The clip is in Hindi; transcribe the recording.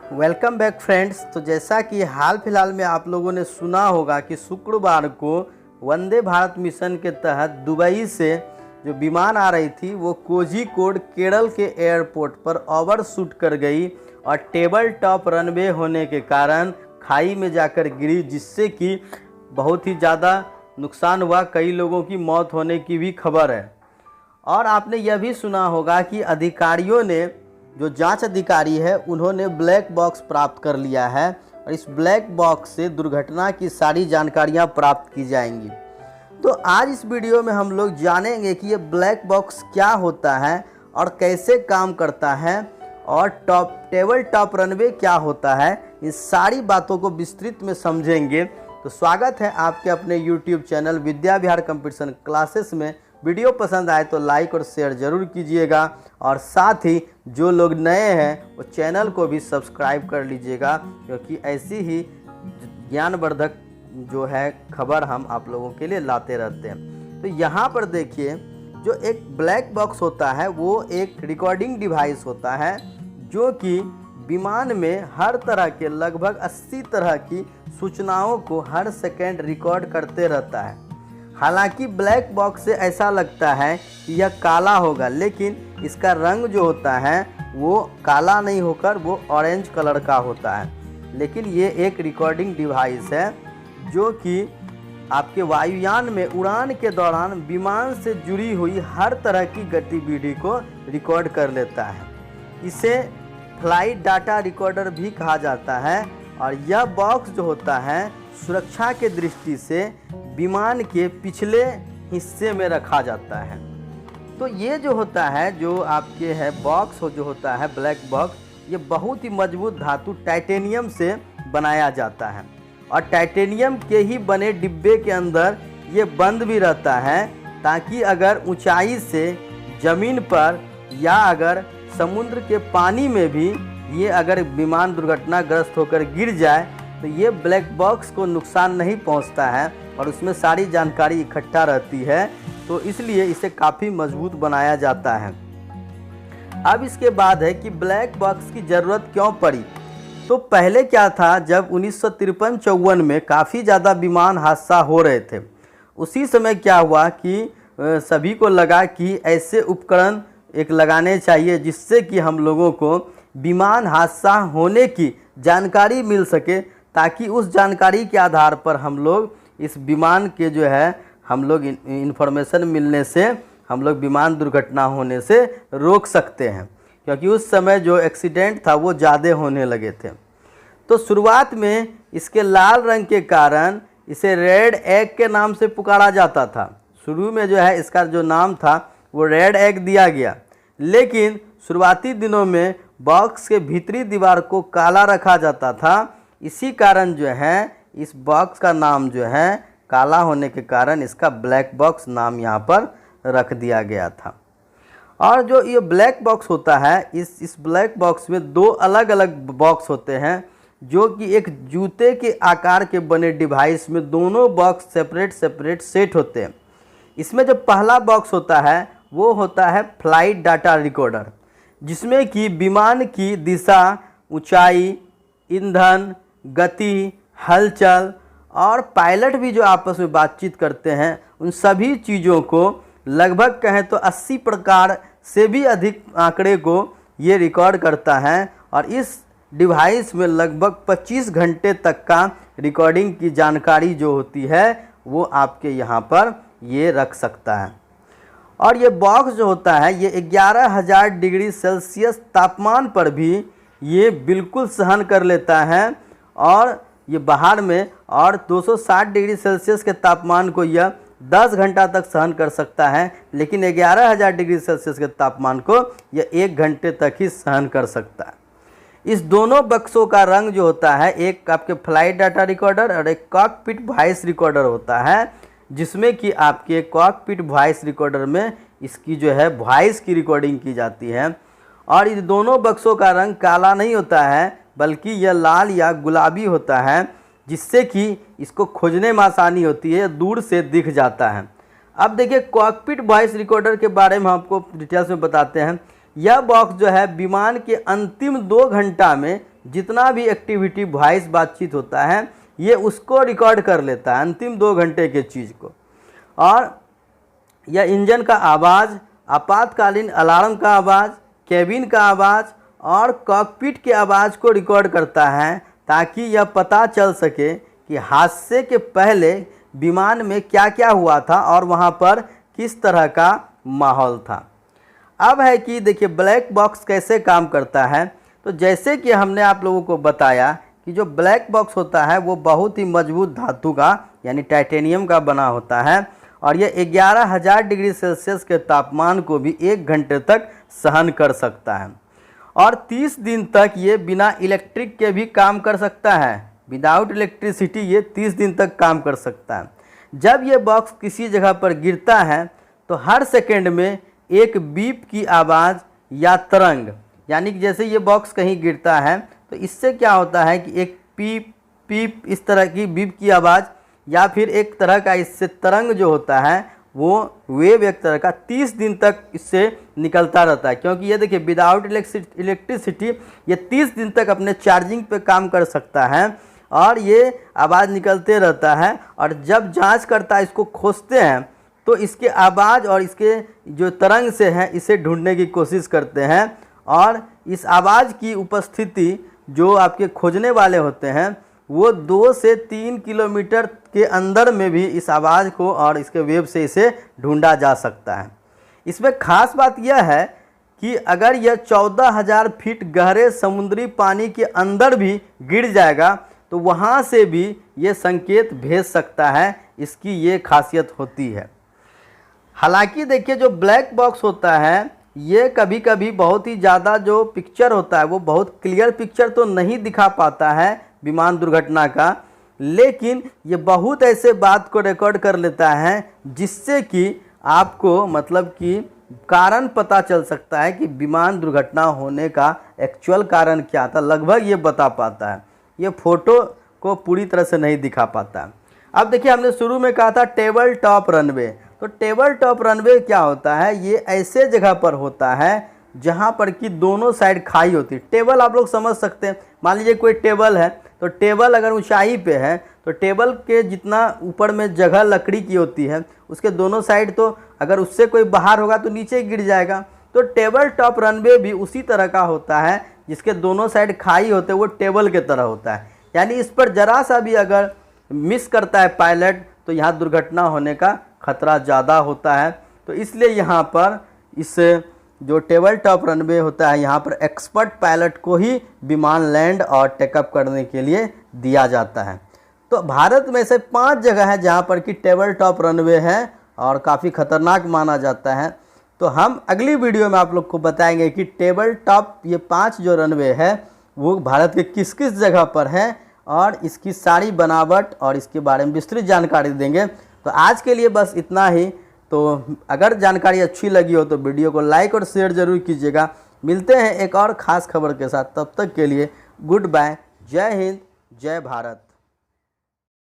Welcome back friends. तो जैसा कि हाल फिलहाल में आप लोगों ने सुना होगा कि शुक्रवार को वंदे भारत मिशन के तहत दुबई से जो विमान आ रही थी वो कोझिकोड केरल के एयरपोर्ट पर ओवरशूट कर गई और टेबल टॉप रनवे होने के कारण खाई में जाकर गिरी, जिससे कि बहुत ही ज़्यादा नुकसान हुआ। कई लोगों की मौत होने की भी खबर है। और आपने यह भी सुना होगा कि अधिकारियों ने, जो जांच अधिकारी है, उन्होंने ब्लैक बॉक्स प्राप्त कर लिया है और इस ब्लैक बॉक्स से दुर्घटना की सारी जानकारियां प्राप्त की जाएंगी। तो आज इस वीडियो में हम लोग जानेंगे कि ये ब्लैक बॉक्स क्या होता है और कैसे काम करता है और टेबल टॉप रनवे क्या होता है। इन सारी बातों को विस्तृत में समझेंगे। तो स्वागत है आपके अपने YouTube channel Vidya Vihar competition classes में। वीडियो पसंद आए तो लाइक और शेयर ज़रूर कीजिएगा और साथ ही जो लोग नए हैं वो चैनल को भी सब्सक्राइब कर लीजिएगा, क्योंकि ऐसी ही ज्ञानवर्धक जो है खबर हम आप लोगों के लिए लाते रहते हैं। तो यहाँ पर देखिए, जो एक ब्लैक बॉक्स होता है वो एक रिकॉर्डिंग डिवाइस होता है जो कि विमान में हर तरह के लगभग 80 तरह की सूचनाओं को हर सेकेंड रिकॉर्ड करते रहता है। हालांकि ब्लैक बॉक्स से ऐसा लगता है कि यह काला होगा, लेकिन इसका रंग जो होता है वो काला नहीं होकर वो ऑरेंज कलर का होता है। लेकिन ये एक रिकॉर्डिंग डिवाइस है जो कि आपके वायुयान में उड़ान के दौरान विमान से जुड़ी हुई हर तरह की गतिविधि को रिकॉर्ड कर लेता है। इसे फ्लाइट डाटा रिकॉर्डर भी कहा जाता है। और यह बॉक्स जो होता है सुरक्षा के दृष्टि से विमान के पिछले हिस्से में रखा जाता है। तो ये जो होता है, जो आपके है बॉक्स जो होता है ब्लैक बॉक्स, ये बहुत ही मजबूत धातु टाइटेनियम से बनाया जाता है और टाइटेनियम के ही बने डिब्बे के अंदर ये बंद भी रहता है, ताकि अगर ऊंचाई से ज़मीन पर या अगर समुद्र के पानी में भी ये अगर विमान दुर्घटनाग्रस्त होकर गिर जाए तो ये ब्लैक बॉक्स को नुकसान नहीं पहुंचता है और उसमें सारी जानकारी इकट्ठा रहती है। तो इसलिए इसे काफ़ी मजबूत बनाया जाता है। अब इसके बाद है कि ब्लैक बॉक्स की ज़रूरत क्यों पड़ी। तो पहले क्या था, जब 1953-54 में काफ़ी ज़्यादा विमान हादसा हो रहे थे, उसी समय क्या हुआ कि सभी को लगा कि ऐसे उपकरण एक लगाने चाहिए जिससे कि हम लोगों को विमान हादसा होने की जानकारी मिल सके, ताकि उस जानकारी के आधार पर हम लोग इस विमान के जो है हम लोग इन्फॉर्मेशन मिलने से हम लोग विमान दुर्घटना होने से रोक सकते हैं, क्योंकि उस समय जो एक्सीडेंट था वो ज़्यादा होने लगे थे। तो शुरुआत में इसके लाल रंग के कारण इसे रेड एग के नाम से पुकारा जाता था। शुरू में जो है इसका जो नाम था वो रेड एग दिया गया, लेकिन शुरुआती दिनों में बॉक्स के भीतरी दीवार को काला रखा जाता था। इसी कारण जो है इस बॉक्स का नाम जो है काला होने के कारण इसका ब्लैक बॉक्स नाम यहाँ पर रख दिया गया था। और जो ये ब्लैक बॉक्स होता है, इस ब्लैक बॉक्स में दो अलग अलग बॉक्स होते हैं, जो कि एक जूते के आकार के बने डिवाइस में दोनों बॉक्स सेपरेट सेट होते हैं। इसमें जो पहला बॉक्स होता है वो होता है फ्लाइट डाटा रिकॉर्डर, जिसमें कि विमान की दिशा, ऊंचाई, ईंधन, गति, हलचल और पायलट भी जो आपस में बातचीत करते हैं, उन सभी चीज़ों को लगभग कहें तो 80 प्रकार से भी अधिक आंकड़े को ये रिकॉर्ड करता है। और इस डिवाइस में लगभग 25 घंटे तक का रिकॉर्डिंग की जानकारी जो होती है वो आपके यहाँ पर ये रख सकता है। और ये बॉक्स जो होता है ये 11,000 डिग्री सेल्सियस तापमान पर भी ये बिल्कुल सहन कर लेता है, और ये बाहर में और 260 डिग्री सेल्सियस के तापमान को यह 10 घंटा तक सहन कर सकता है, लेकिन 11,000 डिग्री सेल्सियस के तापमान को यह 1 घंटे तक ही सहन कर सकता है। इस दोनों बक्सों का रंग जो होता है, एक आपके फ्लाइट डाटा रिकॉर्डर और एक कॉकपिट वॉइस रिकॉर्डर होता है, जिसमें कि आपके कॉकपिट वॉइस रिकॉर्डर में इसकी जो है वॉइस की रिकॉर्डिंग की जाती है। और इन दोनों बक्सों का रंग काला नहीं होता है, बल्कि यह लाल या गुलाबी होता है, जिससे कि इसको खोजने में आसानी होती है, दूर से दिख जाता है। अब देखिए, कॉकपिट वॉइस रिकॉर्डर के बारे में आपको डिटेल्स में बताते हैं। यह बॉक्स जो है विमान के अंतिम 2 घंटा में जितना भी एक्टिविटी वॉइस बातचीत होता है ये उसको रिकॉर्ड कर लेता है, अंतिम 2 घंटे के चीज़ को। और यह इंजन का आवाज़, आपातकालीन अलार्म का आवाज़, केबिन का आवाज़ और कॉकपिट के आवाज़ को रिकॉर्ड करता है, ताकि यह पता चल सके कि हादसे के पहले विमान में क्या क्या हुआ था और वहाँ पर किस तरह का माहौल था। अब है कि देखिए ब्लैक बॉक्स कैसे काम करता है। तो जैसे कि हमने आप लोगों को बताया कि जो ब्लैक बॉक्स होता है वो बहुत ही मजबूत धातु का यानी टाइटेनियम का बना होता है और ये 11,000 डिग्री सेल्सियस के तापमान को भी 1 घंटे तक सहन कर सकता है और 30 दिन तक ये बिना इलेक्ट्रिक के भी काम कर सकता है। विदाउट इलेक्ट्रिसिटी ये 30 दिन तक काम कर सकता है। जब ये बॉक्स किसी जगह पर गिरता है तो हर सेकेंड में एक बीप की आवाज़ या तरंग, यानी कि जैसे ये बॉक्स कहीं गिरता है तो इससे क्या होता है कि एक पीप पीप इस तरह की बीप की आवाज़ या फिर एक तरह का इससे तरंग जो होता है वो वेव एक तरह का 30 दिन तक इससे निकलता रहता है। क्योंकि ये देखिए विदाउट इलेक्ट्रिसिटी ये 30 दिन तक अपने चार्जिंग पे काम कर सकता है और ये आवाज़ निकलते रहता है। और जब जांच करता है, इसको खोजते हैं तो इसके आवाज़ और इसके जो तरंग से है इसे ढूंढने की कोशिश करते हैं और इस आवाज़ की उपस्थिति जो आपके खोजने वाले होते हैं वो 2 से 3 किलोमीटर के अंदर में भी इस आवाज़ को और इसके वेव से इसे ढूंढा जा सकता है। इसमें ख़ास बात यह है कि अगर यह 14,000 फीट गहरे समुद्री पानी के अंदर भी गिर जाएगा तो वहाँ से भी ये संकेत भेज सकता है। इसकी ये खासियत होती है। हालांकि देखिए जो ब्लैक बॉक्स होता है ये कभी कभी बहुत ही ज़्यादा जो पिक्चर होता है वो बहुत क्लियर पिक्चर तो नहीं दिखा पाता है विमान दुर्घटना का, लेकिन ये बहुत ऐसे बात को रिकॉर्ड कर लेता है जिससे कि आपको मतलब कि कारण पता चल सकता है कि विमान दुर्घटना होने का एक्चुअल कारण क्या था, लगभग ये बता पाता है। ये फ़ोटो को पूरी तरह से नहीं दिखा पाता है। अब देखिए हमने शुरू में कहा था टेबल टॉप रनवे, तो टेबल टॉप रनवे क्या होता है, ये ऐसे जगह पर होता है जहाँ पर कि दोनों साइड खाई होती है। टेबल आप लोग समझ सकते हैं, मान लीजिए कोई टेबल है तो टेबल अगर ऊंचाई पे है तो टेबल के जितना ऊपर में जगह लकड़ी की होती है उसके दोनों साइड तो अगर उससे कोई बाहर होगा तो नीचे गिर जाएगा। तो टेबल टॉप रनवे भी उसी तरह का होता है जिसके दोनों साइड खाई होते हैं, वो टेबल के तरह होता है। यानी इस पर ज़रा सा भी अगर मिस करता है पायलट तो यहाँ दुर्घटना होने का खतरा ज़्यादा होता है। तो इसलिए यहाँ पर इस जो टेबल टॉप रनवे होता है यहाँ पर एक्सपर्ट पायलट को ही विमान लैंड और टेकअप करने के लिए दिया जाता है। तो भारत में से 5 जगह है जहाँ पर कि टेबल टॉप रनवे है और काफ़ी ख़तरनाक माना जाता है। तो हम अगली वीडियो में आप लोग को बताएंगे कि टेबल टॉप ये 5 जो रनवे है वो भारत के किस किस जगह पर है और इसकी सारी बनावट और इसके बारे में विस्तृत जानकारी देंगे। तो आज के लिए बस इतना ही। तो अगर जानकारी अच्छी लगी हो तो वीडियो को लाइक और शेयर ज़रूर कीजिएगा। मिलते हैं एक और ख़ास खबर के साथ, तब तक के लिए गुड बाय। जय हिंद, जय भारत।